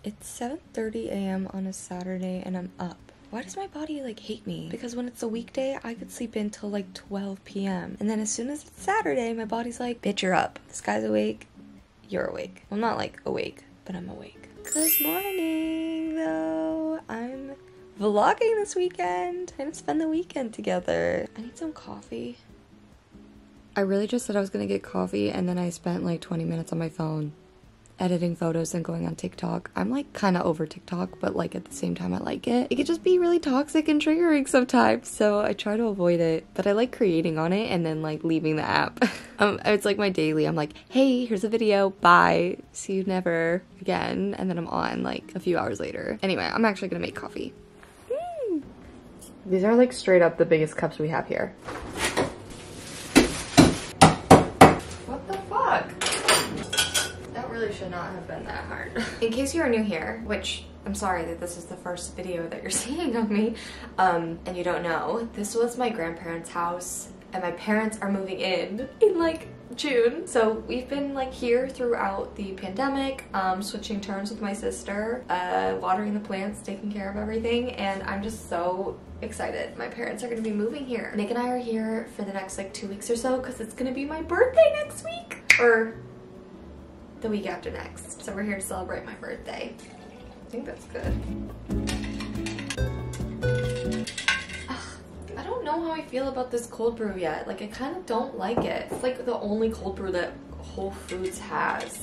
It's 7:30 a.m. on a Saturday and I'm up. Why does my body like hate me? Because when it's a weekday, I could sleep in till like 12 p.m. And then as soon as it's Saturday, my body's like, bitch, you're up. This guy's awake, you're awake. Well, I'm not like awake, but I'm awake. Good morning, though. I'm vlogging this weekend. I'm gonna spend the weekend together. I need some coffee. I really just said I was gonna get coffee and then I spent like 20 minutes on my phone editing photos and going on TikTok. I'm like kind of over TikTok, but like at the same time I like it. It could just be really toxic and triggering sometimes, so I try to avoid it. But I like creating on it and then like leaving the app. It's like my daily. I'm like, hey, here's a video, bye, see you never again, and then I'm on like a few hours later. Anyway, I'm actually gonna make coffee. These are like straight up the biggest cups we have here. Should not have been that hard. In case you are new here, which I'm sorry that this is the first video that you're seeing of me, and you don't know, this was my grandparents' house and my parents are moving in like June. So we've been like here throughout the pandemic, switching turns with my sister, watering the plants, taking care of everything, and I'm just so excited. My parents are gonna be moving here. Nick and I are here for the next like 2 weeks or so because it's gonna be my birthday next week, or the week after next. So we're here to celebrate my birthday. I think that's good. Ugh, I don't know how I feel about this cold brew yet. Like I kind of don't like it. It's like the only cold brew that Whole Foods has.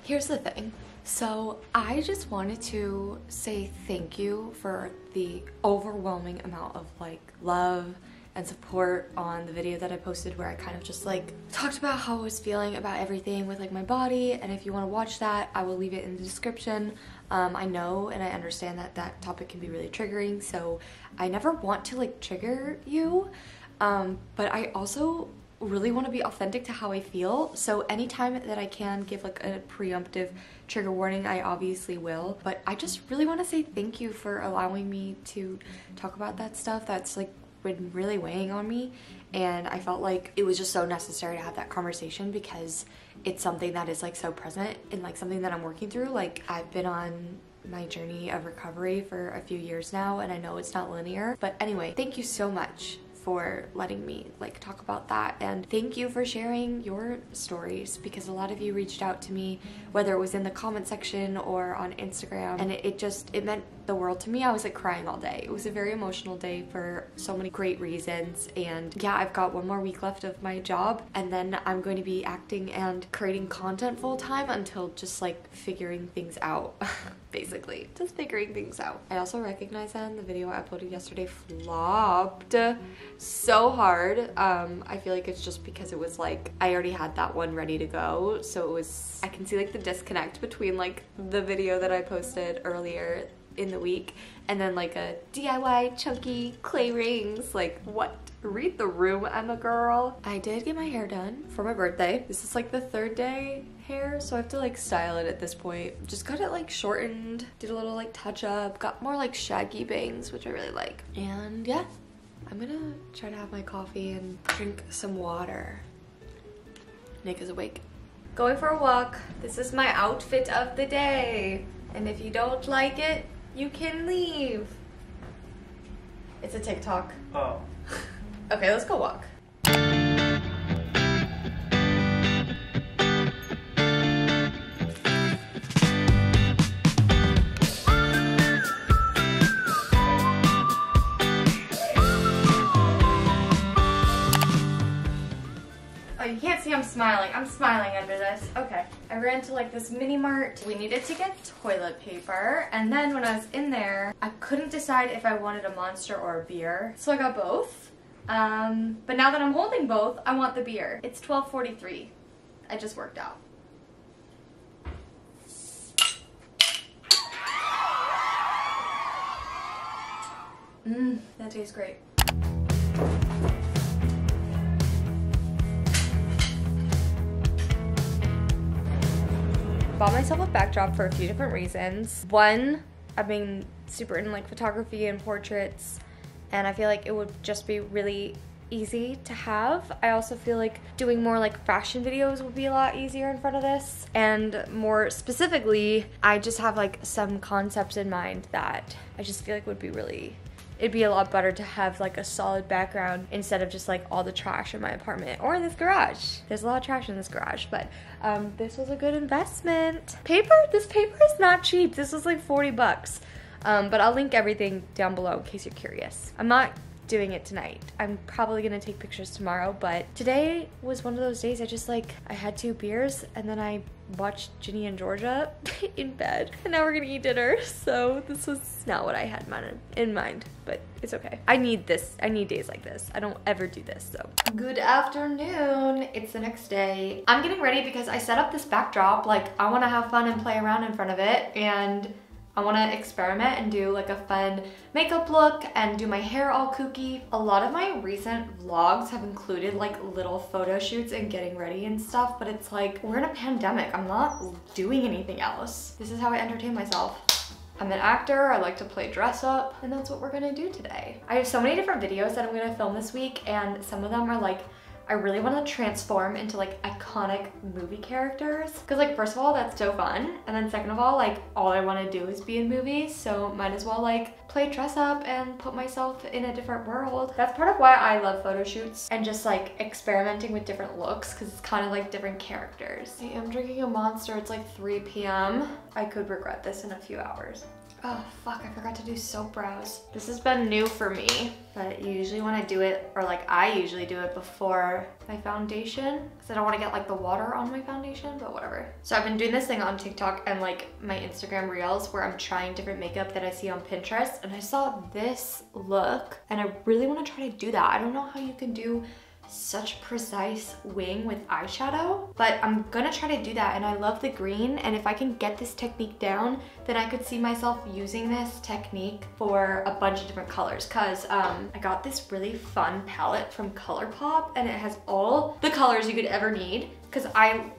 Here's the thing. So I just wanted to say thank you for the overwhelming amount of like love and support on the video that I posted where I kind of just like talked about how I was feeling about everything with like my body, and if you want to watch that, I will leave it in the description. I know and I understand that that topic can be really triggering, so I never want to like trigger you, but I also really want to be authentic to how I feel, so anytime that I can give like a preemptive trigger warning, I obviously will. But I just really want to say thank you for allowing me to talk about that stuff that's like been really weighing on me, and I felt like it was just so necessary to have that conversation because it's something that is like so present and like something that I'm working through. Like I've been on my journey of recovery for a few years now, and I know it's not linear, but anyway, thank you so much for letting me like talk about that, and thank you for sharing your stories because a lot of you reached out to me, whether it was in the comment section or on Instagram, and it meant the world to me. I was like crying all day. It was a very emotional day for so many great reasons, and yeah, I've got 1 more week left of my job, and then I'm going to be acting and creating content full-time until just like figuring things out. Basically, just figuring things out. I also recognize that the video I uploaded yesterday flopped so hard. I feel like it's just because it was like I already had that one ready to go, so it was, I can see like the disconnect between like the video that I posted earlier in the week and then like a DIY chunky clay rings. Like what? Read the room, Emma girl. I did get my hair done for my birthday. This is like the 3rd day hair, so I have to like style it at this point. Just got it like shortened, did a little like touch up, got more like shaggy bangs, which I really like. And yeah, I'm gonna try to have my coffee and drink some water. Nick is awake. Going for a walk. This is my outfit of the day, and if you don't like it, you can leave. It's a TikTok. Oh. Okay, let's go walk. Oh, you can't see I'm smiling. I'm smiling under this. Okay. I ran to like this mini mart. We needed to get toilet paper, and then when I was in there, I couldn't decide if I wanted a Monster or a beer. So I got both. But now that I'm holding both, I want the beer. It's 12:43. I just worked out. That tastes great. Bought myself a backdrop for a few different reasons. One, I've been super into like photography and portraits, and I feel like it would just be really easy to have. I also feel like doing more like fashion videos would be a lot easier in front of this. And more specifically, I just have like some concepts in mind that I just feel like would be really, it'd be a lot better to have like a solid background instead of just like all the trash in my apartment or in this garage. There's a lot of trash in this garage, but this was a good investment. This paper is not cheap. This was like 40 bucks. But I'll link everything down below in case you're curious. I'm not doing it tonight. I'm probably gonna take pictures tomorrow, but today was one of those days I had 2 beers and then I watched Ginny and Georgia in bed, and now we're gonna eat dinner. So this was not what I had in mind, but it's okay. I need this. I need days like this. I don't ever do this, so. Good afternoon. It's the next day. I'm getting ready because I set up this backdrop. Like, I wanna have fun and play around in front of it, and I want to experiment and do like a fun makeup look and do my hair all kooky. A lot of my recent vlogs have included like little photo shoots and getting ready and stuff, but it's like, we're in a pandemic. I'm not doing anything else. This is how I entertain myself. I'm an actor, I like to play dress up, and that's what we're gonna do today. I have so many different videos that I'm gonna film this week, and some of them are like, I really want to transform into like iconic movie characters. Cause like, first of all, that's so fun. And then second of all, like, all I want to do is be in movies. So might as well like play dress up and put myself in a different world. That's part of why I love photo shoots and just like experimenting with different looks, cause it's kind of like different characters. I am drinking a Monster. It's like 3 p.m. I could regret this in a few hours. Oh fuck, I forgot to do soap brows. This has been new for me, but you usually want to do it, or like I usually do it before my foundation, because I don't want to get like the water on my foundation, but whatever. So I've been doing this thing on TikTok and like my Instagram reels where I'm trying different makeup that I see on Pinterest, and I saw this look and I really want to try to do that. I don't know how you can do such precise wing with eyeshadow, but I'm gonna try to do that, and I love the green, and if I can get this technique down, then I could see myself using this technique for a bunch of different colors, cause I got this really fun palette from ColourPop, and it has all the colors you could ever need, because I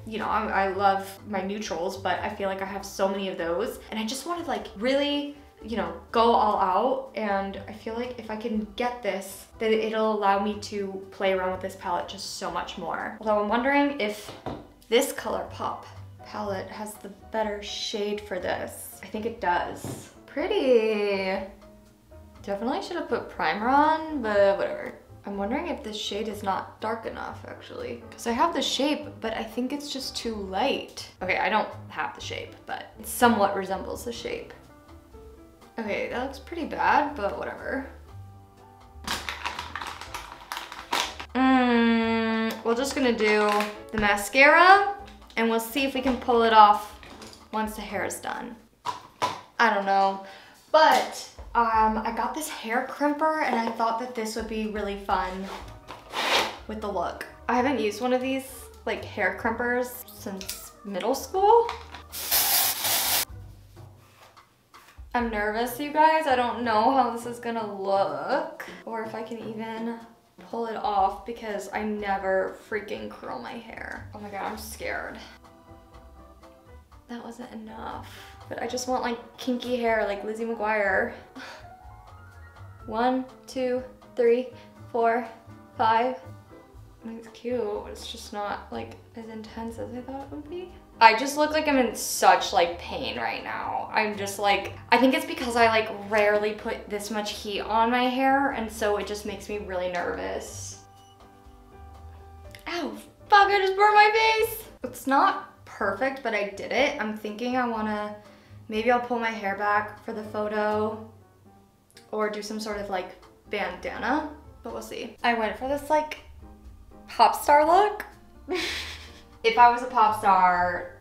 love my neutrals, but I feel like I have so many of those, and I just wanted like really, you know, go all out, and I feel like if I can get this, then it'll allow me to play around with this palette just so much more. Although I'm wondering if this ColourPop palette has the better shade for this. I think it does. Pretty. Definitely should have put primer on, but whatever. I'm wondering if this shade is not dark enough, actually. Because I have the shape, but I think it's just too light. Okay, I don't have the shape, but it somewhat resembles the shape. Okay, that looks pretty bad, but whatever. We're just gonna do the mascara, and we'll see if we can pull it off once the hair is done. I don't know, but I got this hair crimper, and I thought that this would be really fun with the look. I haven't used one of these like hair crimpers since middle school. I'm nervous, you guys. I don't know how this is gonna look or if I can even pull it off because I never freaking curl my hair. Oh my god, I'm scared. That wasn't enough. But I just want like kinky hair like Lizzie McGuire. 1, 2, 3, 4, 5. I mean, it's cute, but it's just not like as intense as I thought it would be. I just look like I'm in such like pain right now. I'm just like, I think it's because I like rarely put this much heat on my hair, and so it just makes me really nervous. Ow, fuck, I just burned my face. It's not perfect, but I did it. I'm thinking I wanna, maybe I'll pull my hair back for the photo or do some sort of like bandana, but we'll see. I went for this like pop star look. If I was a pop star,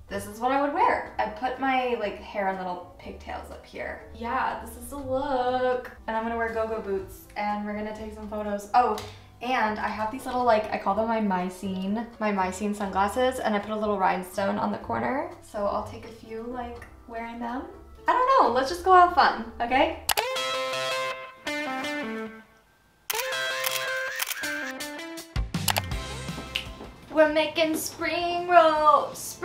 this is what I would wear. I'd put my like hair in little pigtails up here. Yeah, this is the look. And I'm gonna wear go-go boots and we're gonna take some photos. Oh, and I have these little like, I call them my Mycene sunglasses, and I put a little rhinestone on the corner. So I'll take a few like wearing them. I don't know, let's just go have fun, okay? We're making spring rolls,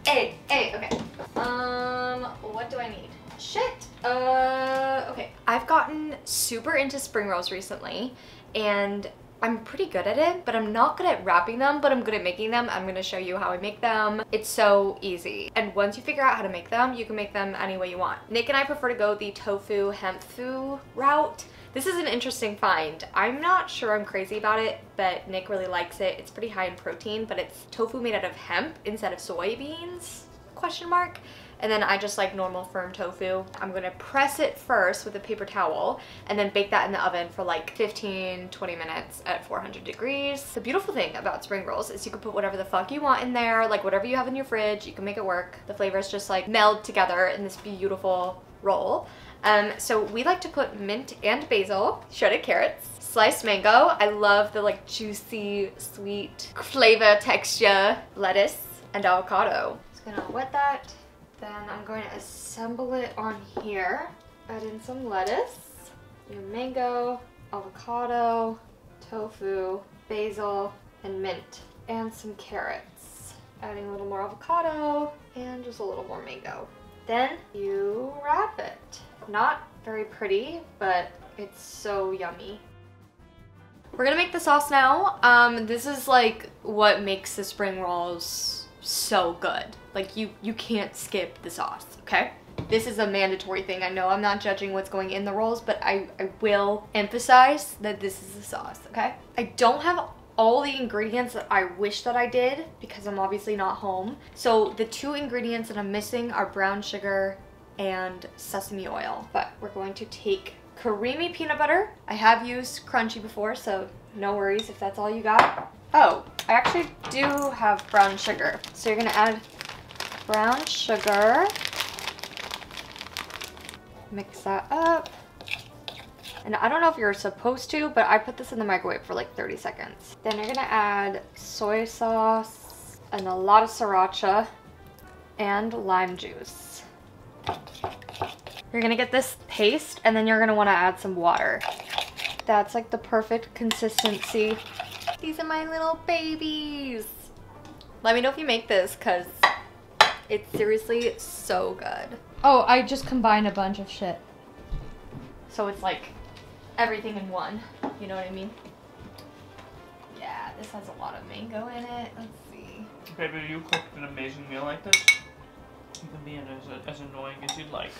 Hey, okay. What do I need? Shit. Okay. I've gotten super into spring rolls recently, and I'm pretty good at it, but I'm not good at wrapping them, but I'm good at making them. I'm gonna show you how I make them. It's so easy. And once you figure out how to make them, you can make them any way you want. Nick and I prefer to go the tofu hemp fu route. This is an interesting find. I'm not sure I'm crazy about it, but Nick really likes it. It's pretty high in protein, but it's tofu made out of hemp instead of soybeans, question mark. And then I just like normal firm tofu. I'm gonna press it first with a paper towel and then bake that in the oven for like 15-20 minutes at 400 degrees. The beautiful thing about spring rolls is you can put whatever the fuck you want in there, like whatever you have in your fridge, you can make it work. The flavors just like meld together in this beautiful roll. So we like to put mint and basil, shredded carrots, sliced mango. I love the like juicy, sweet flavor texture, lettuce, and avocado. Just gonna wet that. Then I'm going to assemble it on here. Add in some lettuce, your mango, avocado, tofu, basil, and mint, and some carrots. Adding a little more avocado and just a little more mango. Then you wrap it. Not very pretty, but it's so yummy. We're gonna make the sauce now. This is like what makes the spring rolls so good. Like you can't skip the sauce, okay? This is a mandatory thing. I know I'm not judging what's going in the rolls, but I will emphasize that this is the sauce, okay? I don't have all the ingredients that I wish that I did because I'm obviously not home. So the two ingredients that I'm missing are brown sugar and sesame oil. But we're going to take creamy peanut butter. I have used crunchy before, so no worries if that's all you got. Oh, I actually do have brown sugar. So you're gonna add brown sugar, mix that up. And I don't know if you're supposed to, but I put this in the microwave for like 30 seconds. Then you're gonna add soy sauce and a lot of sriracha and lime juice. You're gonna get this paste and then you're gonna wanna add some water. That's like the perfect consistency. These are my little babies. Let me know if you make this because it's seriously so good. Oh, I just combined a bunch of shit. So it's like everything in one. You know what I mean? Yeah, this has a lot of mango in it. Let's see. Baby, you cooked an amazing meal like this. You can be as annoying as you'd like.